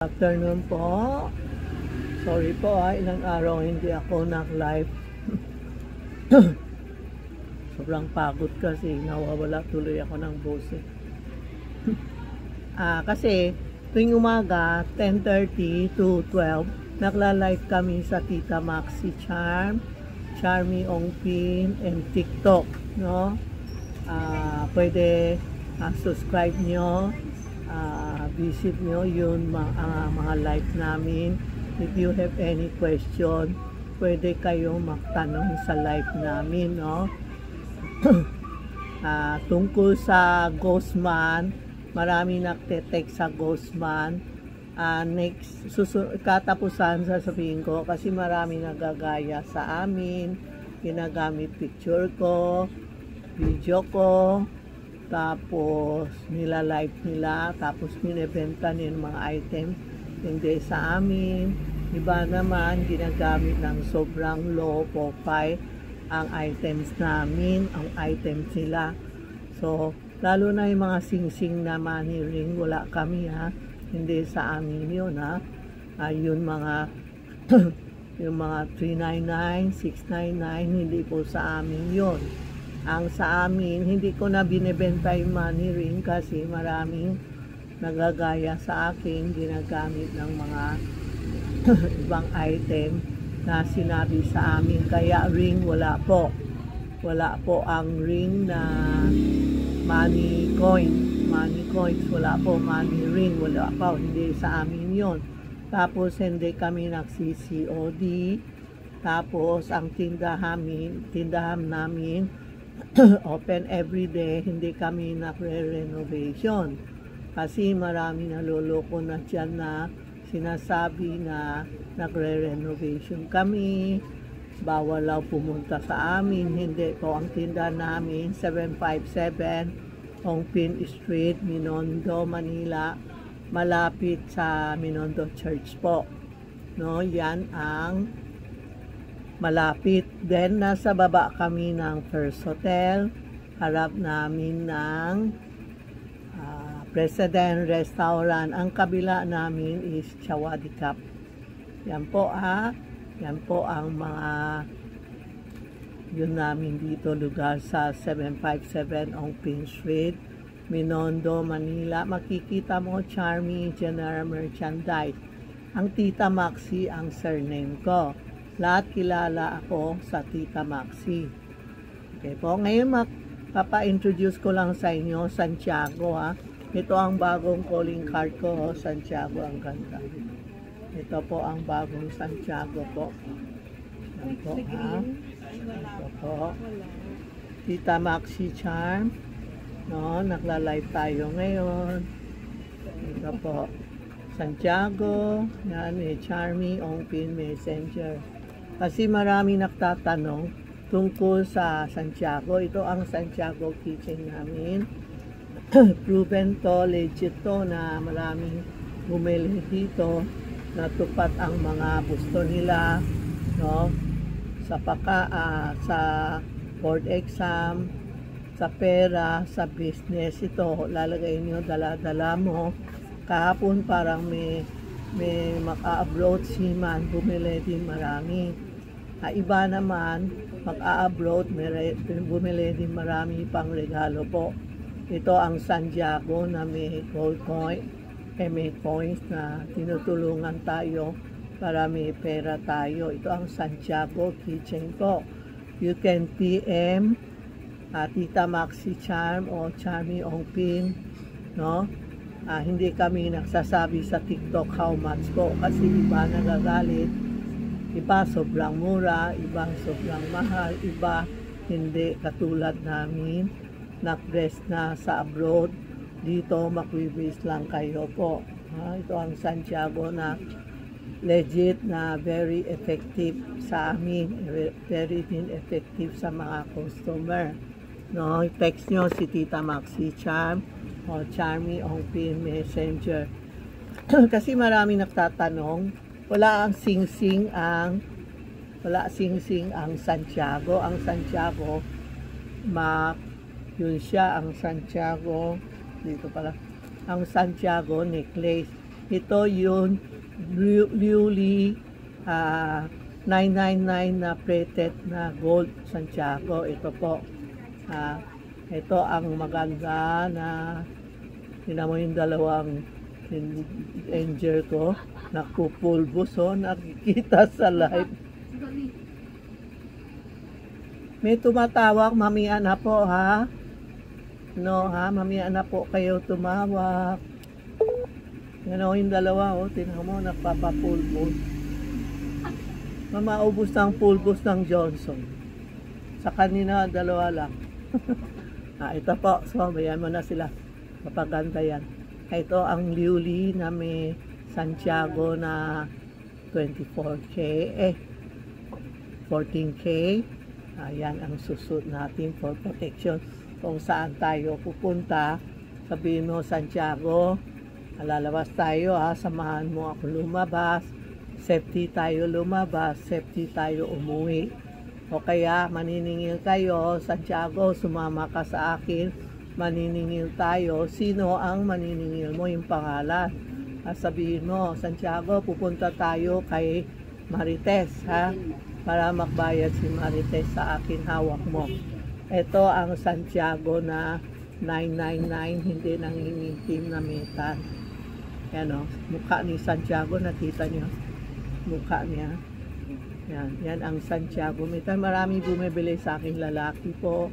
Afternoon po. Sorry po ilang araw hindi ako nag-live. Sobrang pagod kasi nawawala tuloy ako ng boses. Kasi tuwing umaga 10:30 to 12 nagla-live kami sa Tita Maxi Charm, Charmy Ongpin, and TikTok, no? Pwede subscribe nyo, visit nyo yun mga live namin. If you have any question, pwede kayo magtanong sa live namin, no? Tungkol sa Ghostman, marami nagte-text sa Ghostman. Next, katapusan sasabihin ko kasi marami nagagaya sa amin, ginagamit picture ko, video ko, tapos nila-live nila, tapos binibenta nila mga items hindi sa amin. Iba naman ginagamit ng sobrang low profile ang items namin, ang items nila. So lalo na yung mga sing-sing na money ring, wala kami hindi sa amin yun yun mga yung mga 399, 699, hindi po sa amin yun. Ang sa amin, hindi ko na binibenta yung money ring kasi maraming nagagaya sa akin, ginagamit ng mga ibang item na sinabi sa amin. Kaya ring wala po ang ring na money coins, wala po. Money ring wala po, hindi sa amin yon. Tapos hindi kami nagsi-COD. Tapos ang tindahan namin open everyday, hindi kami nagre-renovation kasi marami naloloko na dyan na sinasabi na nagre-renovation kami, bawal daw pumunta sa amin. Hindi po, ang tindahan namin 757 Ongpin Street, Minondo, Manila, malapit sa Minondo Church po, no? Yan ang malapit. Then nasa baba kami ng First Hotel, harap namin ng President Restaurant. Ang kabila namin is Chawadikap. Yan po yan po ang mga yun namin dito, lugar sa 757 Ongpin Street, Minondo, Manila. Makikita mo Charmy General Merchandise. Ang Tita Maxi ang surname ko. Lahat kilala ako sa Tita Maxi. Okay po, ngayon papa-introduce ko lang sa inyo Santiago Ito ang bagong calling card ko, Santiago, ang ganda. Ito po ang bagong Santiago po. Ito po Ito po. Tita Maxi Charm. No, nagla-live tayo ngayon. Ito po. Santiago. Yan, Charmy Ongpin Messenger. Kasi marami nagtatanong tungkol sa Santiago. Ito ang Santiago kitchen namin. Proven to, legit to, na maraming bumili dito. Natupad ang mga gusto nila, no? Sa sa board exam, sa pera, sa business. Ito, lalagay nyo, dala-dala mo. Kahapon parang may maka-abroad seaman, bumili din marami. Iba naman, maka-abroad, bumili din marami pang regalo po. Ito ang Santiago na may gold coin, may coins na tinutulungan tayo para may pera tayo. Ito ang Santiago kitchen po. You can PM Tita Maxi Charm o Charmy Ongpin, no? Hindi kami nagsasabi sa TikTok how much po kasi iba nagagalit, iba sobrang mura, iba sobrang mahal, iba hindi. Katulad namin, nag-dress na sa abroad, dito makwibis lang kayo po. Ito ang Santiago na legit, na very effective sa amin, very din effective sa mga customer, no? Text nyo si Tita Maxi Charm o Charmy Ongpin Messenger. Kasi marami nagtatanong, wala sing-sing ang Santiago. Ang Santiago yun siya ang Santiago dito pala. Ang Santiago necklace Ito yung Liuli 999 na plated na gold Santiago. Ito po. Ito ang maganda na tingnan mo yung dalawang angel ko. Nakupulbos, nakikita sa live. May tumatawag, mamaya na po ha. No ha, mamaya na po kayo tumawag. Yan o, yung dalawa o, tingnan mo, nagpapapulbos. Mamaubos ng pulbos ng Johnson. Sa kanina, dalawa lang. Ito po, so bayan mo na sila. Mapaganda yan. Ito ang Liuli na may Santiago na 24K, 14K. Ayan ang susut natin for protection. Kung saan tayo pupunta, sabihin mo, Santiago, lalabas tayo ha, samahan mo ako lumabas. Safety tayo lumabas, safety tayo umuwi. O kaya maniningil kayo, Santiago, sumama ka sa akin, maniningil tayo. Sino ang maniningil mo? Yung pangalan. Sabihin mo, Santiago, pupunta tayo kay Marites ha, para magbayad si Marites sa akin, hawak mo. Ito ang Santiago na 999, hindi nangingitim na metal. Yan o, mukha ni Santiago, nakita niyo? Mukha niya. Yan ang Santiago metal. Maraming bumibili sa akin, lalaki po.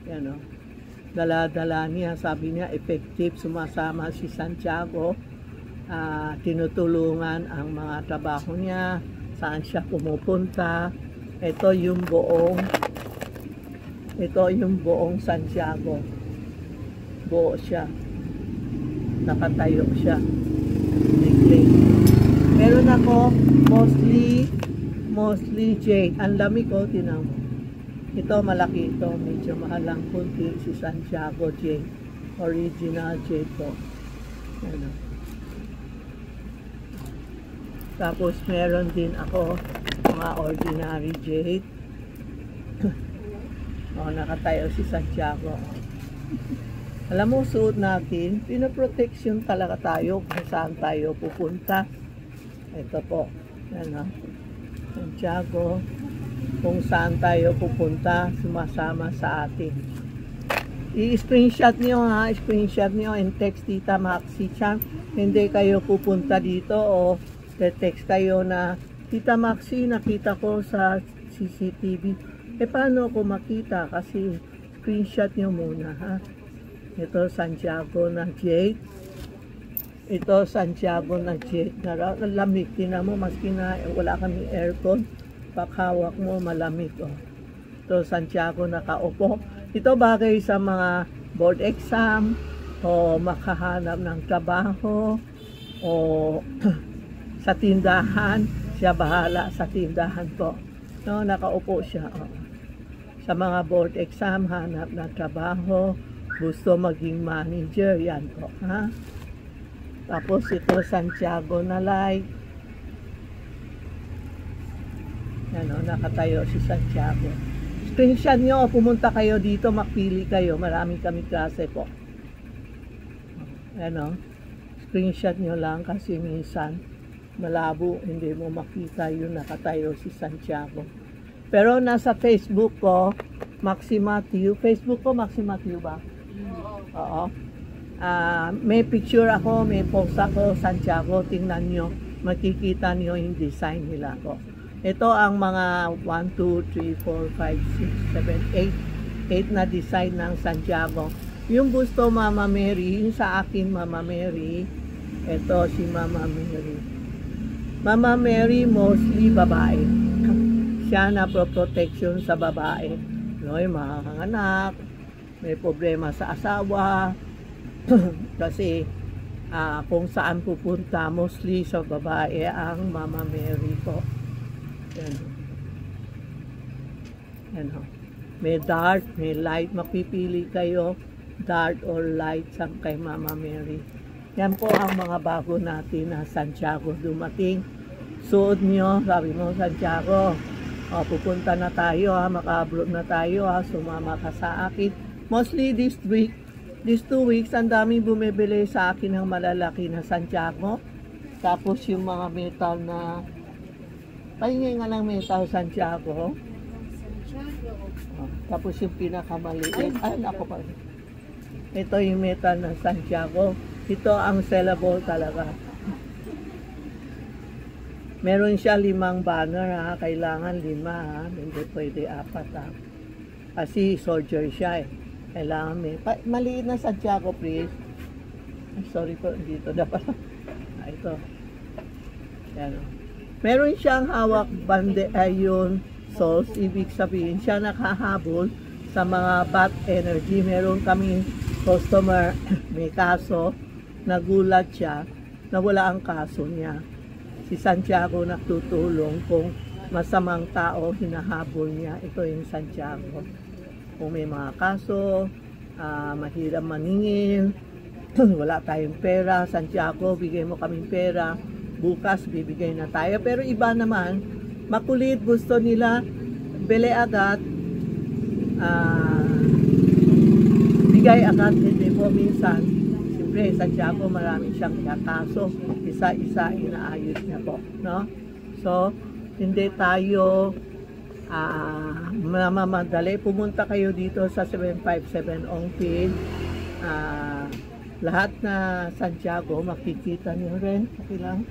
Yan o. Dala-dala niya, sabi niya, effective, sumasama si Santiago. Tinutulungan ang mga trabaho niya, saan siya pumupunta. Ito yung buong Santiago. Buo siya. Nakatayo siya. Meron ako mostly jade. Ang lamig ko, tinan mo. Ito malaki ito, medyo mahal lang kunti si Santiago jade. Original jade po. Ano. Tapos meron din ako mga ordinary jade. Nakatayo si Santiago. Alam mo, suot natin, pinoprotection talaga tayo kung saan tayo pupunta. Ito po, Santiago, kung saan tayo pupunta, sumasama sa atin. I-screenshot nyo ha, screenshot nyo and text Tita Maxi Chan. Hindi kayo pupunta dito o text kayo na, Tita Maxi, nakita ko sa CCTV. Paano ako makita? Kasi screenshot nyo muna ha. Ito Santiago na jade. Ito Santiago na jade. Lamig. Tingnan mo, maski na wala kami aircon. Paghawak mo, malamig. Ito Santiago nakaupo. Ito bagay sa mga board exam o makahanap ng trabaho o sa tindahan. Siya bahala sa tindahan po. No, nakaupo siya. Sa mga board exam, hanap na trabaho, gusto maging manager, yan po. Ha? Tapos ito, Santiago na light. Yan o, nakatayo si Santiago. Screenshot nyo, pumunta kayo dito, makpili kayo. Marami kami klase po. Yan o, screenshot nyo lang kasi minsan malabo, hindi mo makita yung nakatayo si Santiago. Pero nasa Facebook ko, Maxi Matthew. Facebook ko, Maxi Matthew ba? Oo. May picture ako, may post ako, Santiago. Tingnan nyo, makikita nyo yung design nila ko. Ito ang mga 1, 2, 3, 4, 5, 6, 7, 8 na design ng Santiago. Yung gusto Mama Mary, yung sa akin Mama Mary, ito si Mama Mary. Mama Mary mostly babae. Siya na protection sa babae. Yung mga anak, may problema sa asawa. Kasi kung saan pupunta, mostly sa babae ang Mama Mary po. Yan. Yan ho. May dark, may light. Mapipili kayo, dark or light sa kay Mama Mary. Yan po ang mga bago natin na Santiago dumating. Suot nyo, sabi mo Santiago, pupunta na tayo ha, maka-abroad na tayo ha, sumama ka sa akin. Mostly this week, these 2 weeks, ang daming bumibili sa akin ng malalaki na Santiago. Tapos yung mga metal na, pahingay nga ng metal, Santiago. Tapos yung pinakamaliit, ako pa. Ito yung metal ng Santiago. Ito ang sellable talaga. Meron siya 5 banner ha. Kailangan 5 ha. Hindi pwede 4 ha. Kasi soldier siya eh. Kailangan may. Maliit na Santiago please. Sorry po, dito na pala. Ito. Yan. Meron siyang hawak bande ayun. Souls. Ibig sabihin siya nakahabol sa mga bad energy. Meron kaming customer may kaso. Nagulat siya na wala ang kaso niya. Si Santiago nagtutulong kung masamang tao hinahabol niya. Ito yung Santiago. Kung may mga kaso, mahirap maningil, wala tayong pera, Santiago, bigay mo kaming pera, bukas bibigay na tayo. Pero iba naman, makulit, gusto nila, bili agad, bigay agad, hindi po minsan. Siyempre, Santiago, marami siyang kaso, isa-isa inaayos niya po, no? So, hindi tayo mamadali. Pumunta kayo dito sa 757 Ongpin. Lahat na Santiago, makikita niyo rin. Okay lang.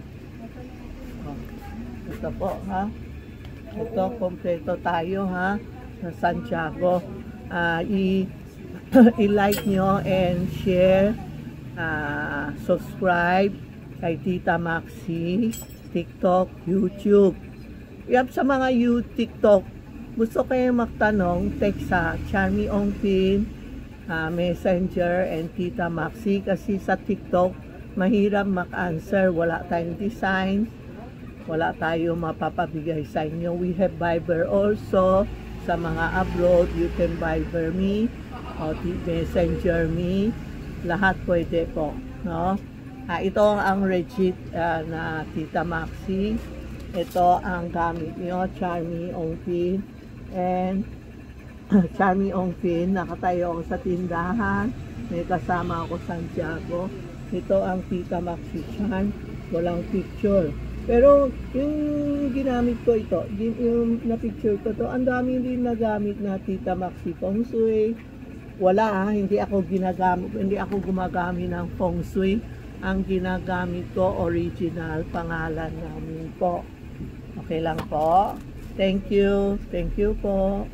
Ito po, ha? Ito, kompleto tayo, ha? Sa Santiago. I-like nyo and share. Subscribe kay Tita Maxi, TikTok, YouTube. Sa mga TikTok, gusto kayo magtanong, text sa Charmy Ongpin, Messenger, and Tita Maxi. Kasi sa TikTok, mahirap mag-answer. Wala tayong design. Wala tayong mapapabigay sa inyo. We have Viber also. Sa mga abroad, you can Viber me o Messenger me. Lahat pwede po. No? Ito ang legit na Tita Maxi. Ito ang gamit nyo, Charmy Ongpin. And Charmy Ongpin, nakatayo ako sa tindahan. May kasama ako Santiago. Ito ang Tita Maxi Charm. Walang picture. Pero yung ginamit ko ito, yung na-picture ko to, ang dami din nagamit na Tita Maxi Feng Shui. Wala hindi ako gumagamit ng Feng Shui. Ang ginagamit ko, original, pangalan namin po. Okay lang po. Thank you. Thank you po.